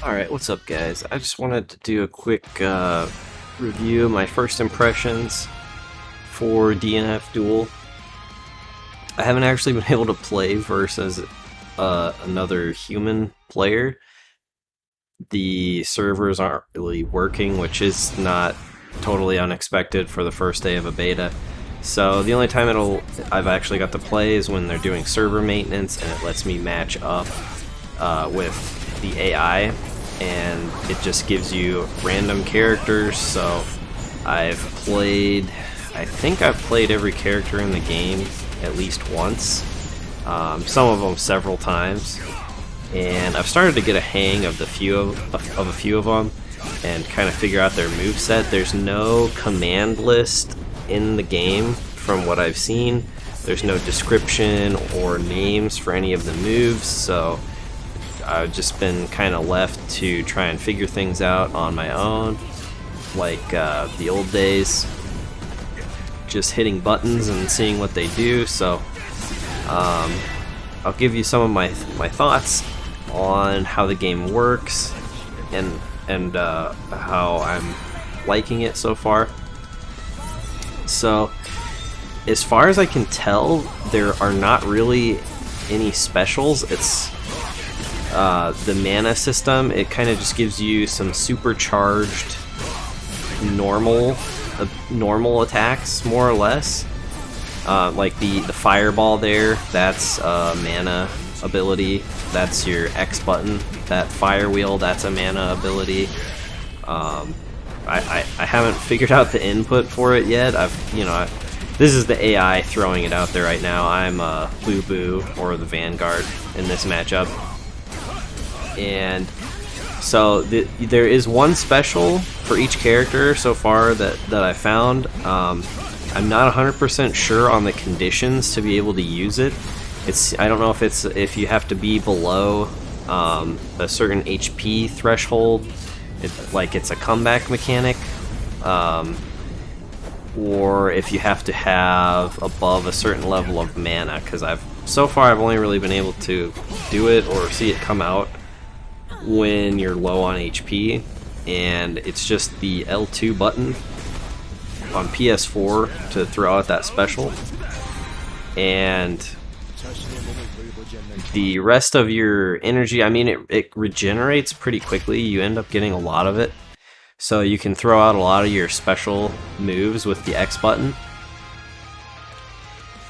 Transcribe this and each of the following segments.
Alright, what's up guys? I just wanted to do a quick review of my first impressions for DNF Duel. I haven't actually been able to play versus another human player. The servers aren't really working, which is not totally unexpected for the first day of a beta. So the only time I've actually got to play is when they're doing server maintenance, and it lets me match up with the AI, and it just gives you random characters. So I think I've played every character in the game at least once, some of them several times, and I've started to get a hang of a few of them and kind of figure out their moveset. There's no command list in the game from what I've seen. There's no description or names for any of the moves, so I've just been kind of left to try and figure things out on my own, like the old days, just hitting buttons and seeing what they do. So I'll give you some of my thoughts on how the game works and how I'm liking it so far. So as far as I can tell, there are not really any specials. It's the mana system. It kind of just gives you some supercharged normal attacks, more or less. Like the fireball there, that's a mana ability. That's your X button. That fire wheel, that's a mana ability. I haven't figured out the input for it yet. This is the AI throwing it out there right now. I'm Boo Boo, or the Vanguard, in this matchup. And so there is one special for each character so far that I found. I'm not 100% sure on the conditions to be able to use it. I don't know if you have to be below a certain HP threshold, like it's a comeback mechanic, or if you have to have above a certain level of mana. Because so far I've only really been able to do it or see it come out when you're low on HP, and it's just the L2 button on PS4 to throw out that special, and the rest of your energy, I mean, it regenerates pretty quickly. You end up getting a lot of it, so you can throw out a lot of your special moves with the X button,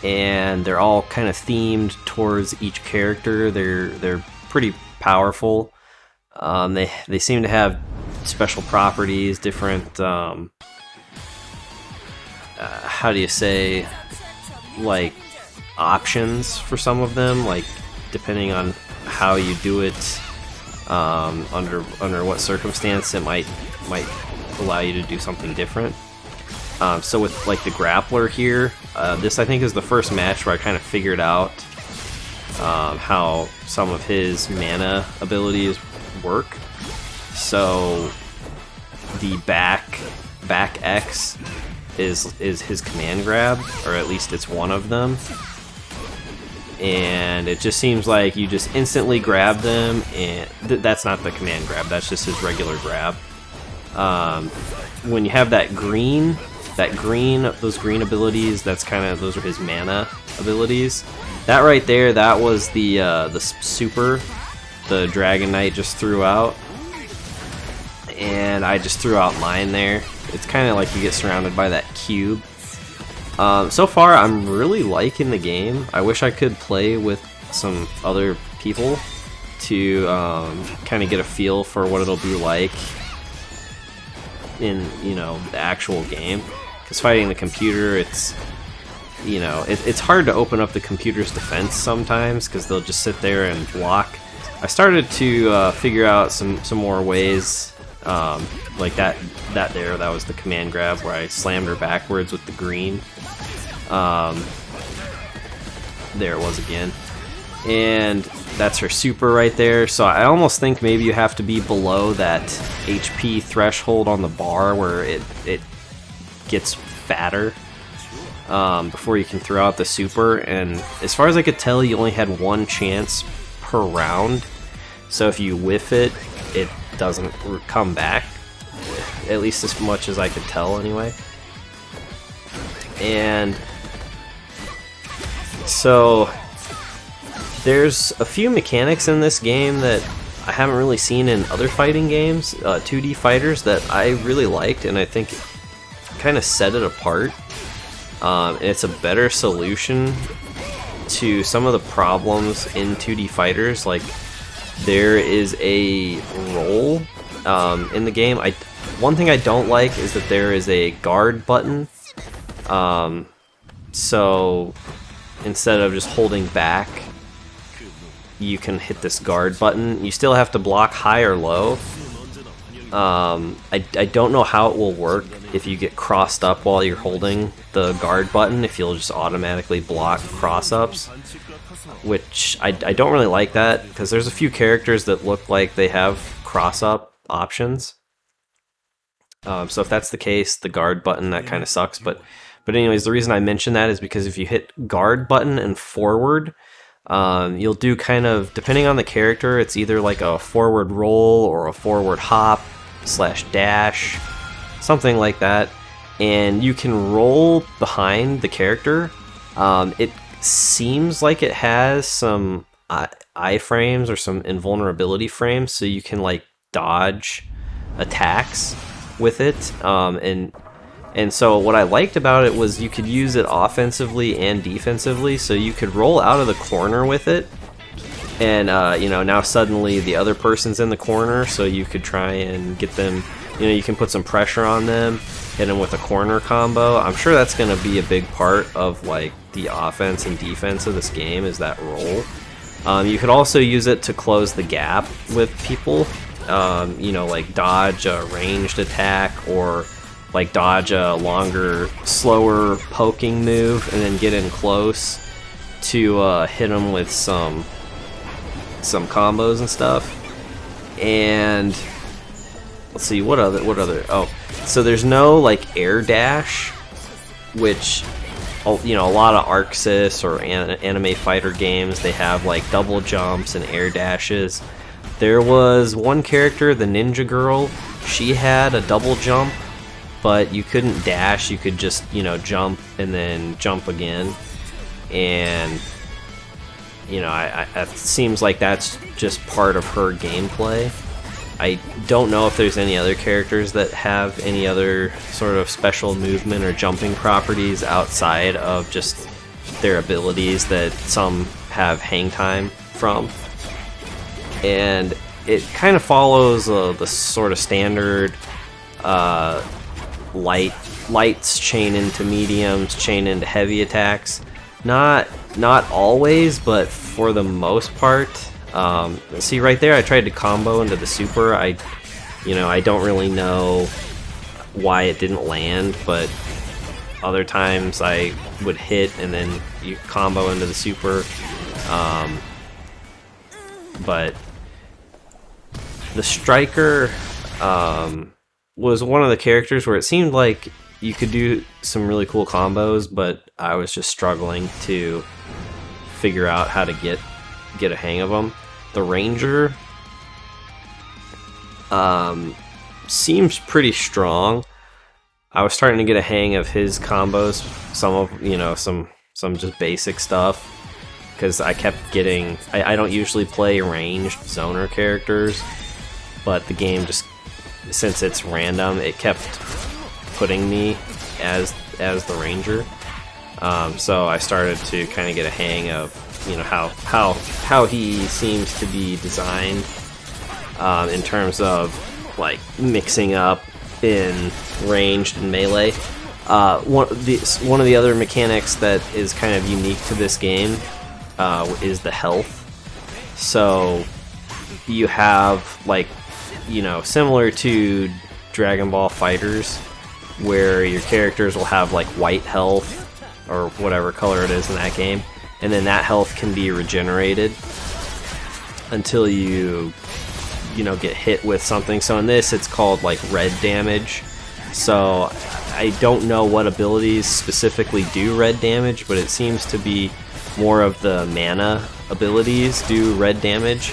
and they're all kind of themed towards each character. They're pretty powerful. They seem to have special properties, different how do you say, like, options for some of them, like depending on how you do it, under what circumstance it might allow you to do something different. So with like the grappler here, this I think is the first match where I kind of figured out how some of his mana abilities work. So the back X is his command grab, or at least it's one of them, and it just seems like you just instantly grab them, and that's not the command grab, that's just his regular grab. When you have those green abilities, those are his mana abilities. That right there, that was the super the Dragon Knight just threw out, and I just threw out mine there. It's kind of like you get surrounded by that cube. So far, I'm really liking the game. I wish I could play with some other people to kind of get a feel for what it'll be like in the actual game. Because fighting the computer, it's hard to open up the computer's defense sometimes, because they'll just sit there and block. I started to figure out some more ways, like that was the command grab where I slammed her backwards with the green. There it was again, and that's her super right there. So I almost think maybe you have to be below that HP threshold on the bar where it gets fatter, before you can throw out the super. And as far as I could tell, you only had one chance per round. So if you whiff it, doesn't come back, at least as much as I could tell anyway. And so there's a few mechanics in this game that I haven't really seen in other fighting games, 2D fighters, that I really liked, and I think kind of set it apart. And it's a better solution to some of the problems in 2D fighters. Like, there is a roll in the game. One thing I don't like is that there is a guard button. So instead of just holding back, you can hit this guard button. You still have to block high or low. I don't know how it will work if you get crossed up while you're holding the guard button, if you'll just automatically block cross-ups, which I don't really like that, because there's a few characters that look like they have cross-up options. So if that's the case, the guard button, that kind of sucks. But anyways, the reason I mention that is because if you hit guard button and forward, you'll do kind of, depending on the character, it's either like a forward roll or a forward hop / dash, something like that. And you can roll behind the character. It seems like it has some iframes or some invulnerability frames, so you can like dodge attacks with it. And so what I liked about it was you could use it offensively and defensively, so you could roll out of the corner with it, and you know, now suddenly the other person's in the corner, so you could try and get them, you know, you can put some pressure on them, hit them with a corner combo. I'm sure that's going to be a big part of like the offense and defense of this game, is that roll. You could also use it to close the gap with people, you know, like dodge a ranged attack, or like dodge a longer, slower poking move, and then get in close to hit them with some combos and stuff. And let's see, what other? Oh, so there's no like air dash, which, you know, a lot of Arxis or anime fighter games, they have like double jumps and air dashes. There was one character, the ninja girl, she had a double jump, but you couldn't dash. You could just, you know, jump and then jump again. And, you know, it seems like that's just part of her gameplay. I don't know if there's any other characters that have any other sort of special movement or jumping properties outside of just their abilities that some have hang time from. And it kind of follows the sort of standard lights chain into mediums, chain into heavy attacks. Not always, but for the most part. See right there, I tried to combo into the super. I don't really know why it didn't land, but other times I would hit and then you combo into the super. But the striker was one of the characters where it seemed like you could do some really cool combos, but I was just struggling to figure out how to get a hang of them. The ranger seems pretty strong. I was starting to get a hang of his combos, some just basic stuff, because I kept getting, I don't usually play ranged zoner characters, but the game just, since it's random, it kept putting me as the ranger. So I started to kind of get a hang of, you know, how he seems to be designed in terms of like mixing up in ranged and melee. One of the other mechanics that is kind of unique to this game is the health. So you have, like, you know, similar to Dragon Ball Fighters, where your characters will have like white health or whatever color it is in that game, and then that health can be regenerated until you get hit with something. So in this, it's called like red damage. So I don't know what abilities specifically do red damage, but it seems to be more of the mana abilities do red damage.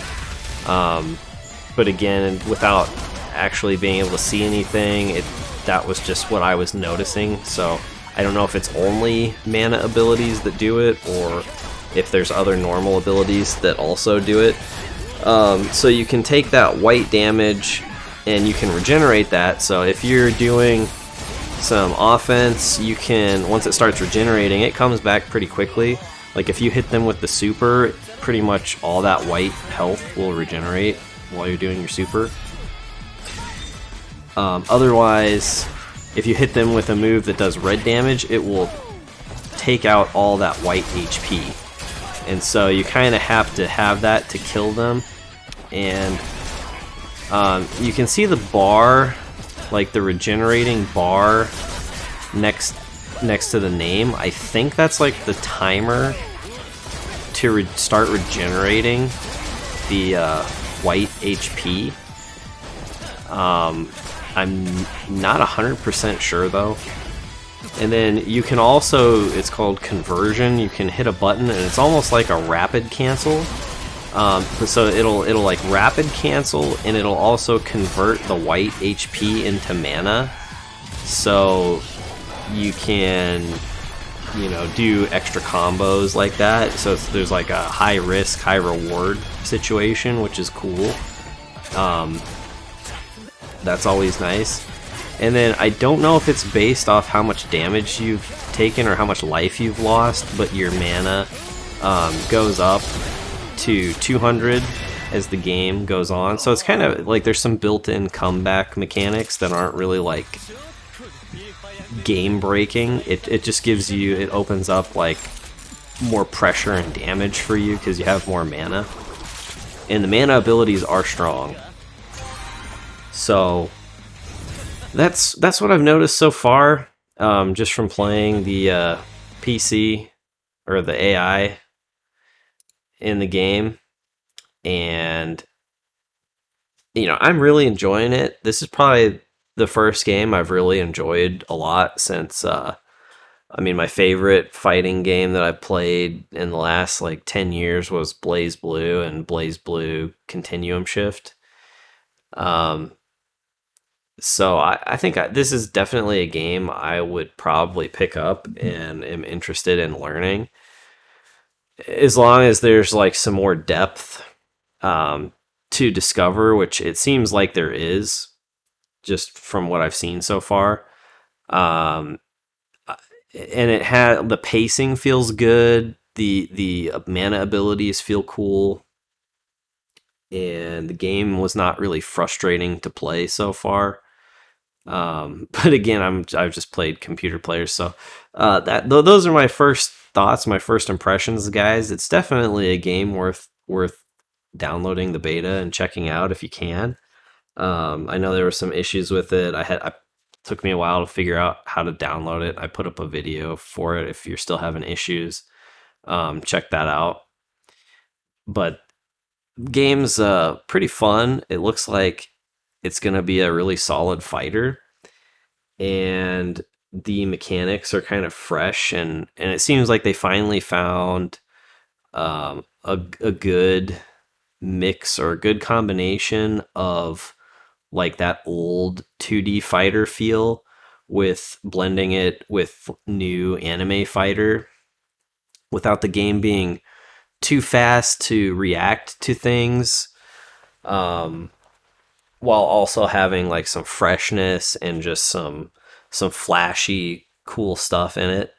But but again, without actually being able to see anything, that was just what I was noticing. So I don't know if it's only mana abilities that do it, or if there's other normal abilities that also do it. So you can take that white damage and you can regenerate that. So if you're doing some offense, you can, once it starts regenerating, it comes back pretty quickly. Like if you hit them with the super, pretty much all that white health will regenerate while you're doing your super. Otherwise, if you hit them with a move that does red damage, it will take out all that white HP. And so you kind of have to have that to kill them. And you can see the bar, like the regenerating bar next to the name. I think that's like the timer to start regenerating the white HP. I'm not 100% sure though. And then you can also, it's called conversion. You can hit a button and it's almost like a rapid cancel. So it'll like rapid cancel, and it'll also convert the white HP into mana. So you can, do extra combos like that. So there's like a high risk, high reward situation, which is cool. That's always nice. And then I don't know if it's based off how much damage you've taken or how much life you've lost, but your mana goes up to 200 as the game goes on. So it's kind of like there's some built-in comeback mechanics that aren't really like game breaking. It just gives you, it opens up like more pressure and damage for you because you have more mana. And the mana abilities are strong. So that's what I've noticed so far, just from playing the PC or the AI in the game. And I'm really enjoying it. This is probably the first game I've really enjoyed a lot since my favorite fighting game that I played in the last like 10 years was Blaze Blue and Blaze Blue Continuum Shift. So I think this is definitely a game I would probably pick up and am interested in learning, as long as there's like some more depth to discover, which it seems like there is, just from what I've seen so far. And the pacing feels good. The mana abilities feel cool, and the game was not really frustrating to play so far. But again, I've just played computer players, so those are my first thoughts, my first impressions, guys. It's definitely a game worth downloading the beta and checking out if you can. I know there were some issues with it. Took me a while to figure out how to download it. I put up a video for it. If you're still having issues, check that out. But game's pretty fun. It looks like it's going to be a really solid fighter, and the mechanics are kind of fresh, and it seems like they finally found a good mix or a good combination of like that old 2D fighter feel with blending it with new anime fighter without the game being too fast to react to things. While also having like some freshness and just some flashy cool stuff in it,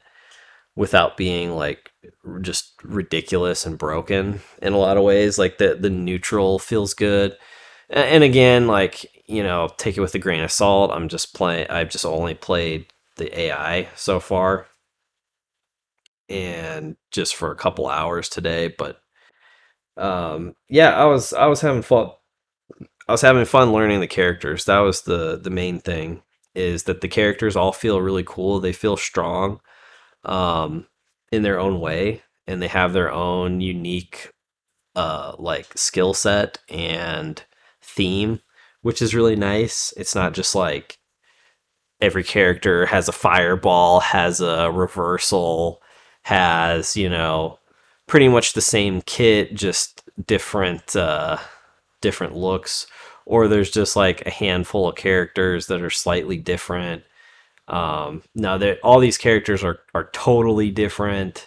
without being like just ridiculous and broken in a lot of ways. Like the neutral feels good. And again, like, take it with a grain of salt. I've just only played the AI so far, and just for a couple hours today, but yeah, I was having fun. I was having fun learning the characters. That was the main thing, is that the characters all feel really cool. They feel strong in their own way, and they have their own unique like skill set and theme, which is really nice. It's not just like every character has a fireball, has a reversal, has, pretty much the same kit, just different different looks, or there's just like a handful of characters that are slightly different. No, all these characters are totally different.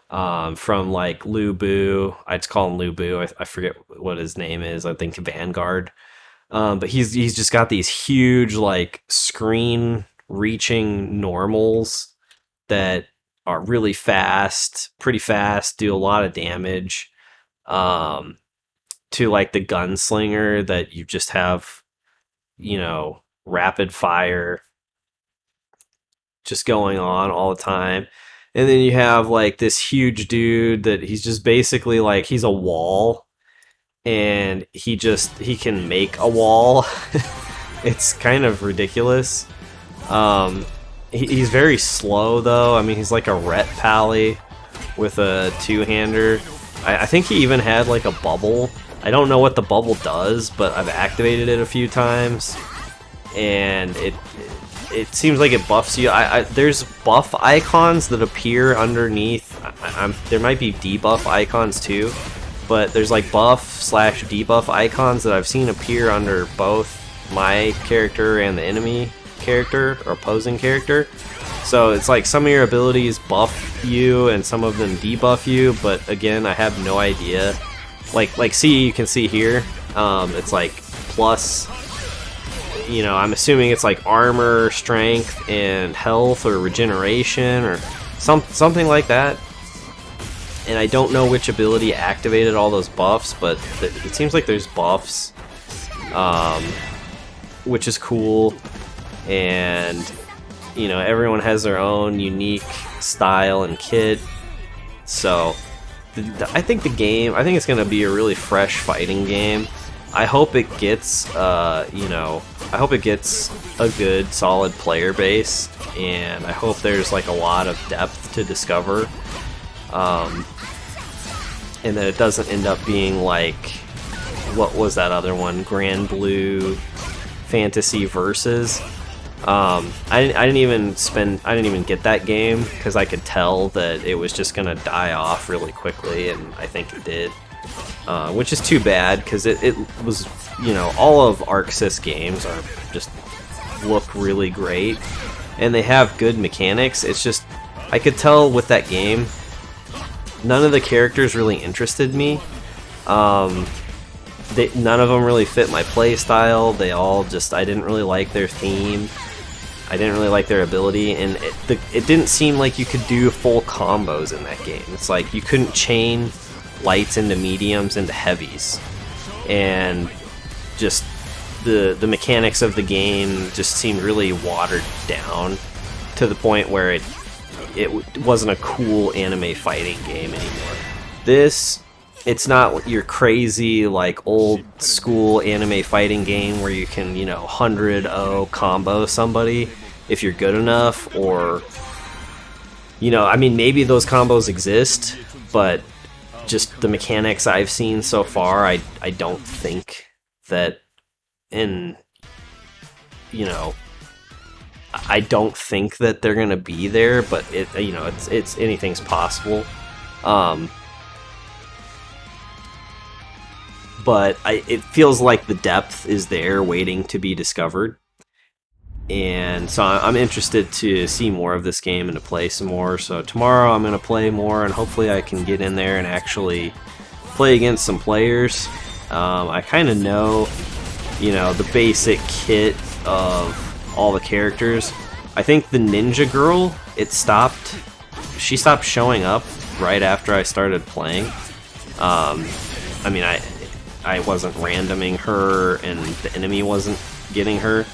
From like Lubu, I just call him Lubu. I forget what his name is. I think Vanguard. But he's just got these huge like screen reaching normals that are really fast, pretty fast, do a lot of damage. To like the gunslinger that you just have, rapid fire just going on all the time. And then you have like this huge dude that he's just basically like he's a wall, and he can make a wall. It's kind of ridiculous. He's very slow though. I mean, he's like a Ret Pally with a two-hander. I think he even had like a bubble. I don't know what the bubble does, but I've activated it a few times, and it seems like it buffs you. There's buff icons that appear underneath. There might be debuff icons too, but there's like buff/debuff icons that I've seen appear under both my character and the enemy character or opposing character. So it's like some of your abilities buff you and some of them debuff you, but again, I have no idea. Like see, you can see here, it's like plus, I'm assuming it's like armor, strength, and health or regeneration or something like that. And I don't know which ability activated all those buffs, but it seems like there's buffs, which is cool. And everyone has their own unique style and kit. So I think it's going to be a really fresh fighting game. I hope it gets a good solid player base, and I hope there's like a lot of depth to discover, and that it doesn't end up being like, what was that other one, Grand Blue Fantasy Versus. I didn't even get that game because I could tell that it was just gonna die off really quickly, and I think it did, which is too bad because it was, all of ArcSys games look really great and they have good mechanics. It's just I could tell with that game none of the characters really interested me. None of them really fit my play style. They all I didn't really like their theme. I didn't really like their ability, and it didn't seem like you could do full combos in that game. It's like you couldn't chain lights into mediums into heavies, and just the mechanics of the game just seemed really watered down to the point where it wasn't a cool anime fighting game anymore. It's not your crazy, like, old school anime fighting game where you can, 100-0 combo somebody if you're good enough, or, maybe those combos exist, but just the mechanics I've seen so far, I don't think that I don't think that they're gonna be there, but it's anything's possible. But it feels like the depth is there waiting to be discovered. And so I'm interested to see more of this game and to play some more. So tomorrow I'm going to play more, and hopefully I can get in there and actually play against some players. I kind of know, the basic kit of all the characters. I think the ninja girl, she stopped showing up right after I started playing. I wasn't randoming her, and the enemy wasn't getting her,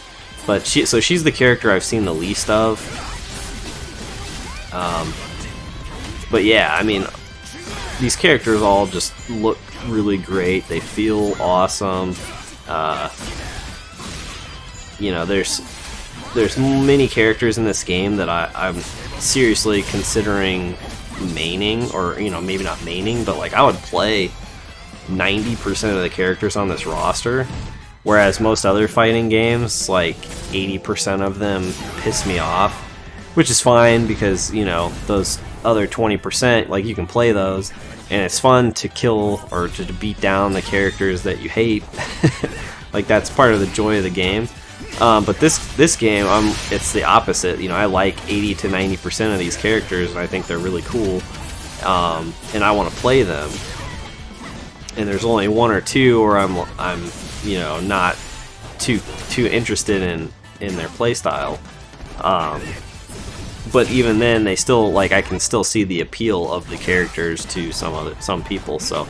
but she's the character I've seen the least of. But yeah, these characters all just look really great. They feel awesome. There's many characters in this game that I'm seriously considering maining, or maybe not maining, but like I would play 90% of the characters on this roster, whereas most other fighting games, like 80% of them piss me off, which is fine because those other 20%, like, you can play those, and it's fun to kill or to beat down the characters that you hate. Like, that's part of the joy of the game. But this game, it's the opposite. You know, I like 80 to 90% of these characters, and I think they're really cool, and I want to play them. And there's only one or two where I'm you know, not too interested in their playstyle. But even then, they still, like, I can still see the appeal of the characters to some people. So,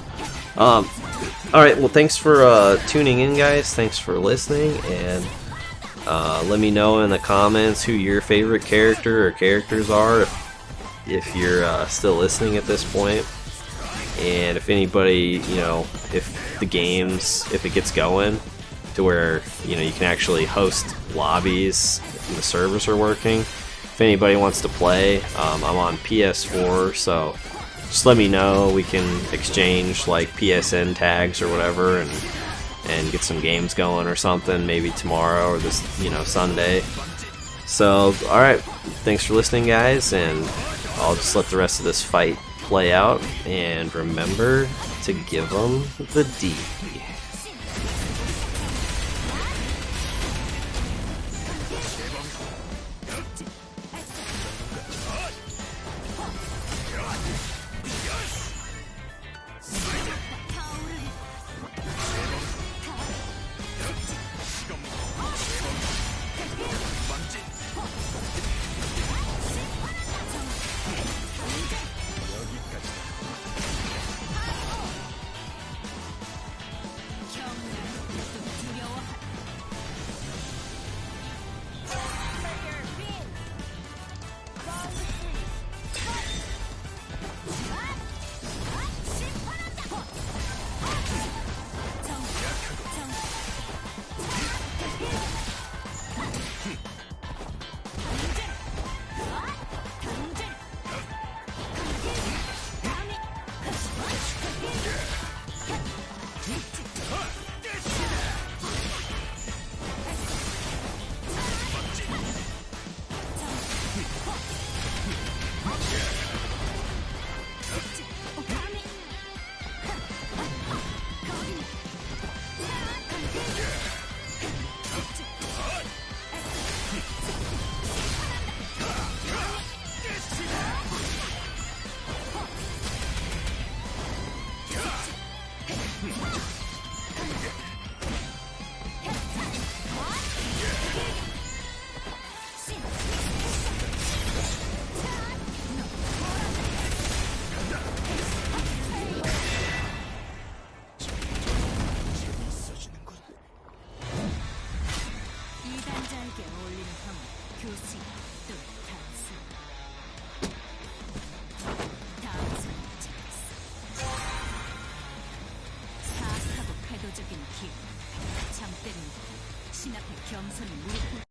all right. Well, thanks for tuning in, guys. Thanks for listening, and let me know in the comments who your favorite character or characters are, if you're still listening at this point. And if anybody, you know, if the games, if it gets going to where, you know, you can actually host lobbies and the servers are working, if anybody wants to play, I'm on PS4, so just let me know. We can exchange like PSN tags or whatever, and get some games going or something, maybe tomorrow or this, you know, Sunday. So, alright, thanks for listening, guys, and I'll just let the rest of this fight play out, and remember to give them the D. 잠 때는 신 앞에 겸손히 무릎